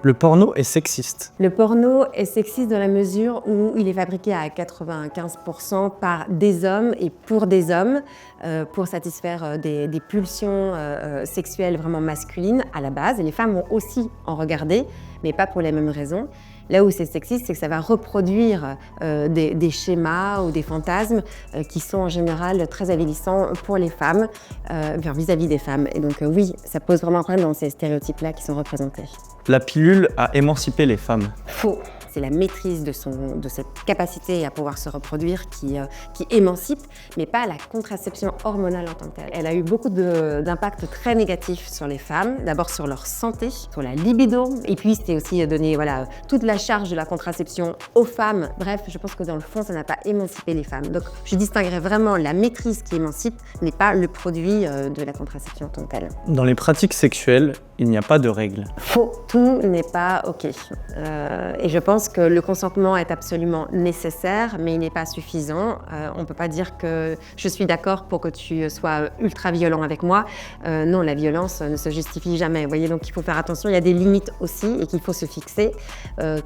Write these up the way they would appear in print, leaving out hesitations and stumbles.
Le porno est sexiste. Le porno est sexiste dans la mesure où il est fabriqué à 95% par des hommes et pour des hommes, pour satisfaire des pulsions sexuelles vraiment masculines à la base. Et les femmes vont aussi en regarder, mais pas pour les mêmes raisons. Là où c'est sexiste, c'est que ça va reproduire des schémas ou des fantasmes qui sont en général très avilissants pour les femmes, vis-à-vis des femmes. Et donc oui, ça pose vraiment un problème dans ces stéréotypes-là qui sont représentés. La pilule a émancipé les femmes. Faux. C'est la maîtrise de cette capacité à pouvoir se reproduire qui émancipe, mais pas la contraception hormonale en tant que telle. Elle a eu beaucoup d'impacts très négatifs sur les femmes, d'abord sur leur santé, sur la libido, et puis c'était aussi donner toute la charge de la contraception aux femmes. Bref, je pense que dans le fond, ça n'a pas émancipé les femmes. Donc je distinguerais vraiment la maîtrise qui émancipe, mais pas le produit de la contraception en tant que telle. Dans les pratiques sexuelles, il n'y a pas de règles. Faux, tout n'est pas OK. Et je pense que le consentement est absolument nécessaire, mais il n'est pas suffisant. On ne peut pas dire que je suis d'accord pour que tu sois ultra violent avec moi. Non, la violence ne se justifie jamais. Vous voyez, donc il faut faire attention, il y a des limites aussi et qu'il faut se fixer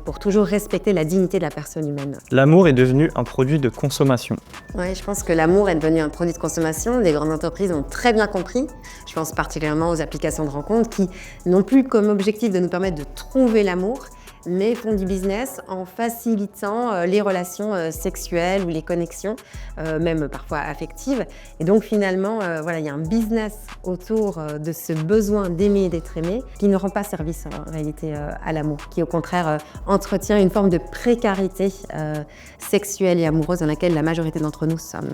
pour toujours respecter la dignité de la personne humaine. L'amour est devenu un produit de consommation. Oui, je pense que l'amour est devenu un produit de consommation. Les grandes entreprises ont très bien compris. Je pense particulièrement aux applications de rencontres qui n'ont plus comme objectif de nous permettre de trouver l'amour, mais font du business en facilitant les relations sexuelles ou les connexions, même parfois affectives. Et donc finalement, il y a un business autour de ce besoin d'aimer et d'être aimé qui ne rend pas service en réalité à l'amour, qui au contraire entretient une forme de précarité sexuelle et amoureuse dans laquelle la majorité d'entre nous sommes.